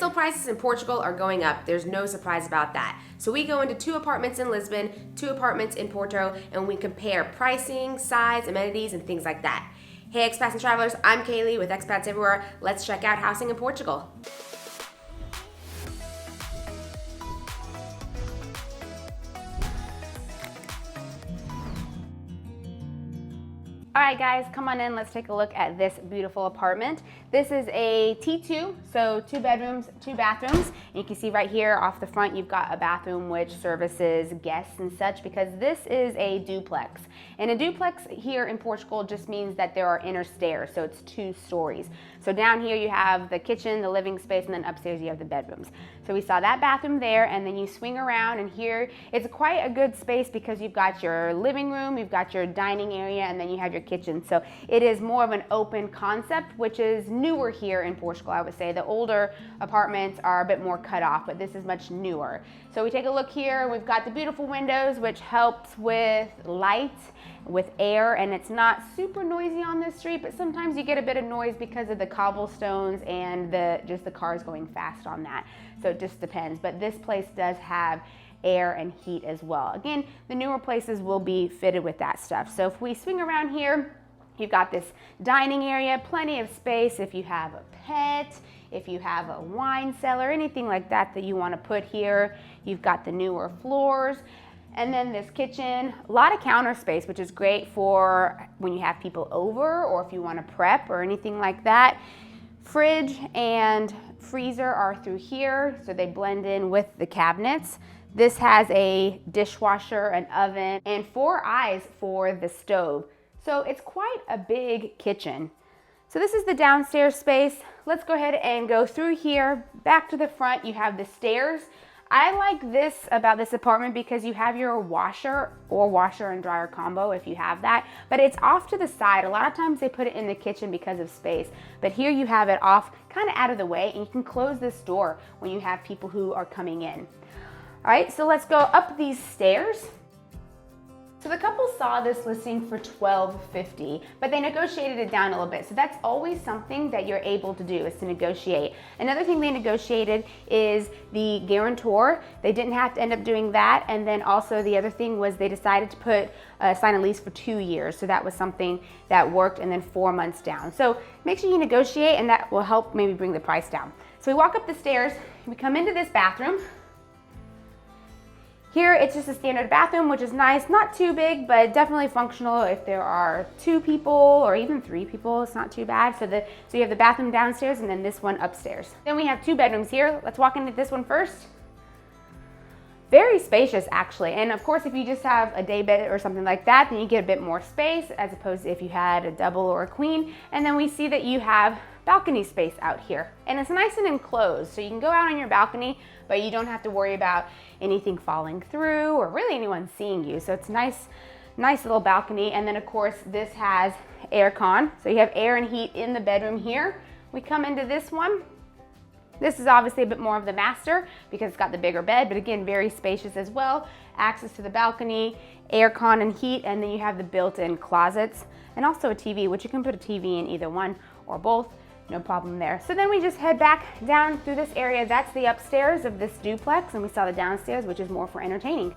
Rental prices in Portugal are going up. There's no surprise about that. So we go into 2 apartments in Lisbon, 2 apartments in Porto, and we compare pricing, size, amenities, and things like that. Hey expats and travelers, I'm Kalie with Expats Everywhere. Let's check out housing in Portugal. All right guys, come on in, let's take a look at this beautiful apartment. This is a T2, so 2 bedrooms, 2 bathrooms. And you can see right here off the front, you've got a bathroom which services guests and such, because this is a duplex. And a duplex here in Portugal just means that there are inner stairs, so it's 2 stories. So down here you have the kitchen, the living space, and then upstairs you have the bedrooms. So we saw that bathroom there, and then you swing around, and here it's quite a good space because you've got your living room, you've got your dining area, and then you have your kitchen. So it is more of an open concept, which is newer here in Portugal, I would say. The older apartments are a bit more cut off, but this is much newer. So we take a look here, we've got the beautiful windows, which helps with light, with air, and it's not super noisy on this street, but sometimes you get a bit of noise because of the cobblestones and just the cars going fast on that. So it just depends, but this place does have air and heat as well. Again, the newer places will be fitted with that stuff. So if we swing around here, you've got this dining area, plenty of space if you have a pet, if you have a wine cellar, anything like that that you want to put here. You've got the newer floors. And then this kitchen, a lot of counter space, which is great for when you have people over or if you want to prep or anything like that. Fridge and freezer are through here, so they blend in with the cabinets. This has a dishwasher, an oven, and 4 eyes for the stove. So it's quite a big kitchen. So this is the downstairs space. Let's go ahead and go through here. Back to the front, you have the stairs. I like this about this apartment because you have your washer or washer and dryer combo if you have that, but it's off to the side. A lot of times they put it in the kitchen because of space, but here you have it off kind of out of the way, and you can close this door when you have people who are coming in. All right, so let's go up these stairs. So the couple saw this listing for $12.50, but they negotiated it down a little bit. So that's always something that you're able to do, is to negotiate. Another thing they negotiated is the guarantor. They didn't have to end up doing that. And then also the other thing was they decided to sign a lease for 2 years. So that was something that worked, and then 4 months down. So make sure you negotiate, and that will help maybe bring the price down. So we walk up the stairs, we come into this bathroom. Here, it's just a standard bathroom, which is nice, not too big, but definitely functional if there are 2 people or even 3 people, it's not too bad. So you have the bathroom downstairs and then this one upstairs. Then we have 2 bedrooms here. Let's walk into this one first. Very spacious actually, and of course if you just have a day bed or something like that, then you get a bit more space as opposed to if you had a double or a queen. And then we see that you have balcony space out here, and it's nice and enclosed, so you can go out on your balcony, but you don't have to worry about anything falling through or really anyone seeing you. So it's nice little balcony. And then of course this has air con, so you have air and heat in the bedroom here. We come into this one. This is obviously a bit more of the master because it's got the bigger bed, but again, very spacious as well. Access to the balcony, air con and heat, and then you have the built-in closets and also a TV, which you can put a TV in either one or both, no problem there. So then we just head back down through this area. That's the upstairs of this duplex, and we saw the downstairs, which is more for entertaining.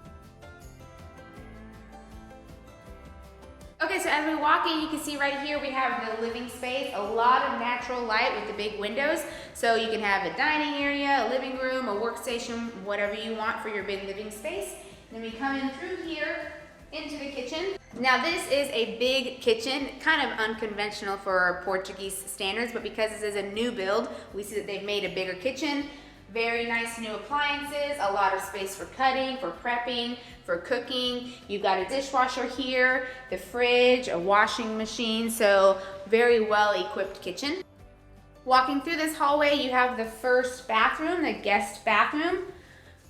Okay, so as we walk in, you can see right here we have the living space, a lot of natural light with the big windows. So you can have a dining area, a living room, a workstation, whatever you want for your big living space. Then we come in through here into the kitchen. Now this is a big kitchen, kind of unconventional for Portuguese standards, but because this is a new build, we see that they've made a bigger kitchen. Very nice new appliances, a lot of space for cutting, for prepping, for cooking. You've got a dishwasher here, the fridge, a washing machine, so very well equipped kitchen. Walking through this hallway, you have the first bathroom, the guest bathroom.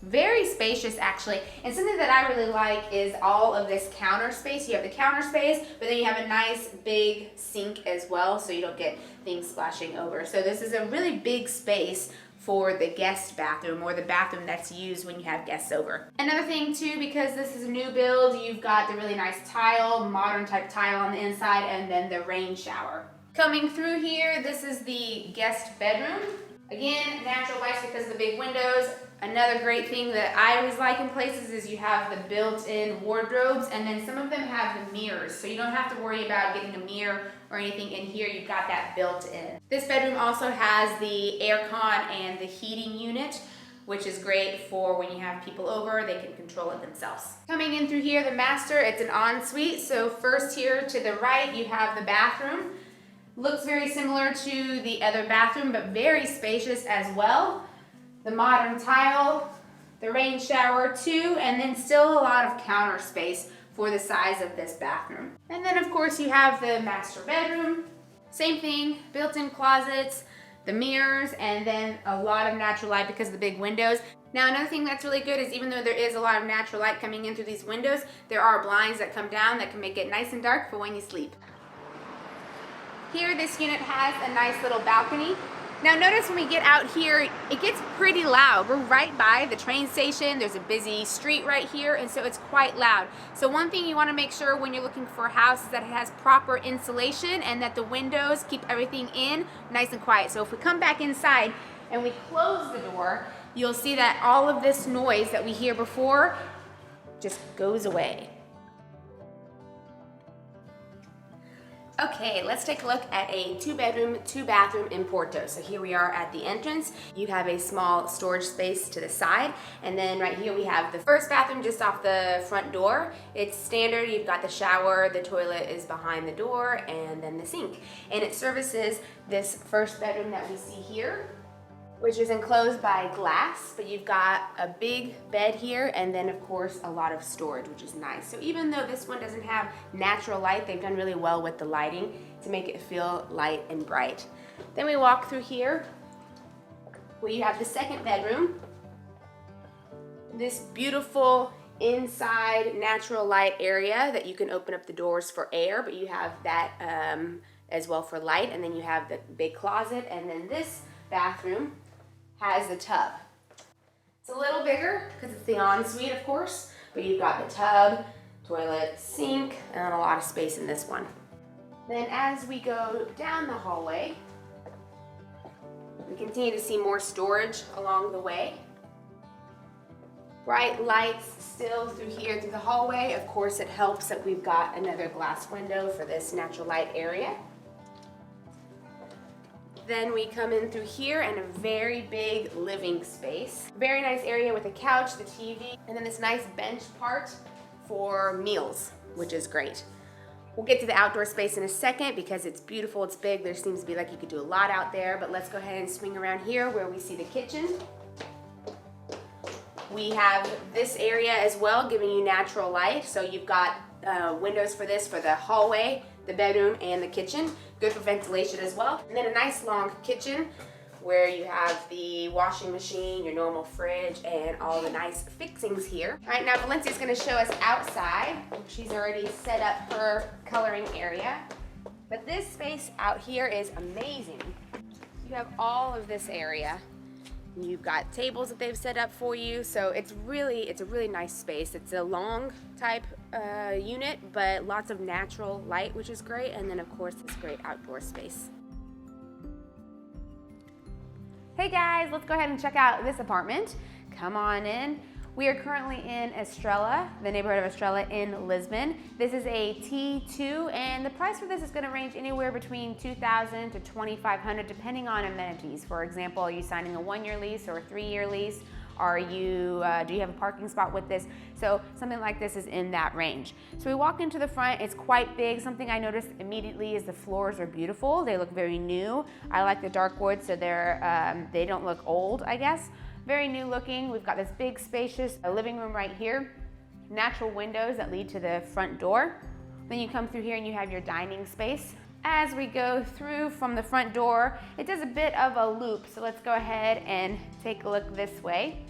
Very spacious actually, and something that I really like is all of this counter space. You have the counter space, but then you have a nice big sink as well, so you don't get things splashing over. So this is a really big space for the guest bathroom, or the bathroom that's used when you have guests over. Another thing too, because this is a new build, you've got the really nice tile, modern type tile on the inside, and then the rain shower. Coming through here, this is the guest bedroom. Again, natural lights because of the big windows. Another great thing that I always like in places is you have the built-in wardrobes, and then some of them have the mirrors, so you don't have to worry about getting a mirror or anything in here. You've got that built in. This bedroom also has the aircon and the heating unit, which is great for when you have people over, they can control it themselves. Coming in through here, the master, it's an ensuite. So first here to the right, you have the bathroom. Looks very similar to the other bathroom, but very spacious as well. The modern tile, the rain shower too, and then still a lot of counter space for the size of this bathroom. And then of course you have the master bedroom. Same thing, built-in closets, the mirrors, and then a lot of natural light because of the big windows. Now another thing that's really good is even though there is a lot of natural light coming in through these windows, there are blinds that come down that can make it nice and dark for when you sleep. Here, this unit has a nice little balcony. Now notice when we get out here, it gets pretty loud. We're right by the train station. There's a busy street right here, and so it's quite loud. So one thing you want to make sure when you're looking for a house is that it has proper insulation and that the windows keep everything in nice and quiet. So if we come back inside and we close the door, you'll see that all of this noise that we hear before just goes away. Okay, let's take a look at a 2-bedroom, 2-bathroom in Porto. So here we are at the entrance. You have a small storage space to the side, and then right here we have the first bathroom just off the front door. It's standard. You've got the shower, the toilet is behind the door, and then the sink. And it services this first bedroom that we see here, which is enclosed by glass, but you've got a big bed here, and then of course a lot of storage, which is nice. So even though this one doesn't have natural light, they've done really well with the lighting to make it feel light and bright. Then we walk through here where you have the second bedroom. This beautiful inside natural light area that you can open up the doors for air, but you have that as well for light, and then you have the big closet, and then this bathroom has the tub. It's a little bigger because it's the ensuite, of course, but you've got the tub, toilet, sink, and a lot of space in this one. Then as we go down the hallway, we continue to see more storage along the way. Bright lights still through here through the hallway. Of course, it helps that we've got another glass window for this natural light area. Then we come in through here and a very big living space. Very nice area with a couch, the TV, and then this nice bench part for meals, which is great. We'll get to the outdoor space in a second because it's beautiful, it's big. There seems to be like you could do a lot out there, but let's go ahead and swing around here where we see the kitchen. We have this area as well, giving you natural light. So you've got windows for this, for the hallway, the bedroom, and the kitchen. Good for ventilation as well. And then a nice long kitchen where you have the washing machine, your normal fridge, and all the nice fixings here. All right, now Valencia's gonna show us outside. She's already set up her coloring area. But this space out here is amazing. You have all of this area. You've got tables that they've set up for you, so it's a really nice space. It's a long type unit, but lots of natural light, which is great, and then of course this great outdoor space. Hey guys, let's go ahead and check out this apartment. Come on in. We are currently in Estrela, the neighborhood of Estrela in Lisbon. This is a T2, and the price for this is going to range anywhere between $2,000 to $2,500 depending on amenities. For example, are you signing a 1-year lease or a 3-year lease? Are you, do you have a parking spot with this? So something like this is in that range. So we walk into the front, it's quite big. Something I noticed immediately is the floors are beautiful. They look very new. I like the dark wood, so they don't look old, I guess. Very new looking. We've got this big spacious living room right here. Natural windows that lead to the front door. Then you come through here and you have your dining space. As we go through from the front door, it does a bit of a loop. So let's go ahead and take a look this way.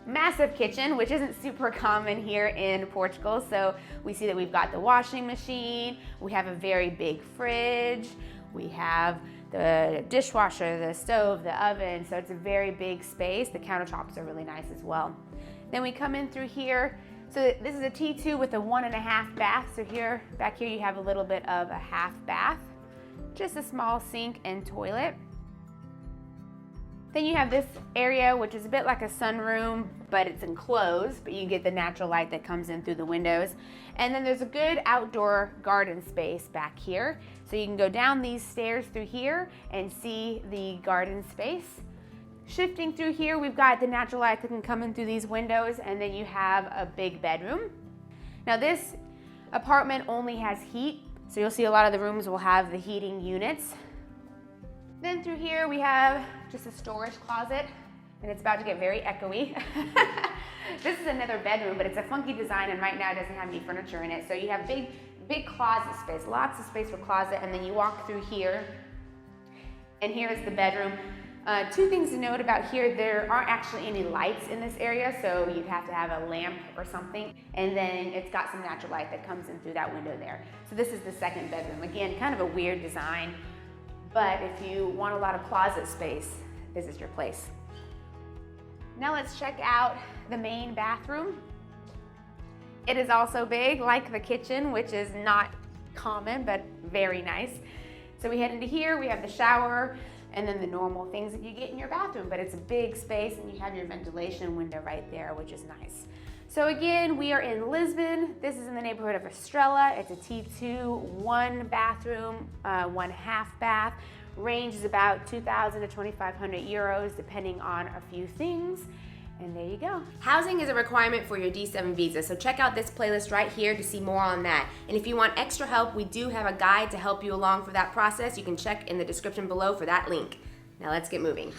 Massive kitchen, which isn't super common here in Portugal. So we see that we've got the washing machine. We have a very big fridge. We have the dishwasher, the stove, the oven, so it's a very big space. The countertops are really nice as well. Then we come in through here. So this is a T2 with a 1.5 bath. So here, back here you have a little bit of a half bath. Just a small sink and toilet. Then you have this area, which is a bit like a sunroom, but it's enclosed, but you get the natural light that comes in through the windows. And then there's a good outdoor garden space back here. So you can go down these stairs through here and see the garden space. Shifting through here, we've got the natural light that can come in through these windows, and then you have a big bedroom. Now this apartment only has heat, so you'll see a lot of the rooms will have the heating units. Then through here we have just a storage closet, and it's about to get very echoey. This is another bedroom, but it's a funky design, and right now it doesn't have any furniture in it. So you have big closet space, lots of space for closet, and then you walk through here, and here is the bedroom. Two things to note about here, there aren't actually any lights in this area, so you'd have to have a lamp or something, and then it's got some natural light that comes in through that window there. So this is the second bedroom. Again, kind of a weird design, but if you want a lot of closet space, this is your place. Now let's check out the main bathroom. It is also big, like the kitchen, which is not common, but very nice. So we head into here, we have the shower, and then the normal things that you get in your bathroom, but it's a big space, and you have your ventilation window right there, which is nice. So again, we are in Lisbon. This is in the neighborhood of Estrela. It's a T2, 1 bathroom, 1 half bath. Range is about 2,000 to 2,500 euros, depending on a few things. And there you go. Housing is a requirement for your D7 visa, so check out this playlist right here to see more on that. And if you want extra help, we do have a guide to help you along for that process. You can check in the description below for that link. Now let's get moving.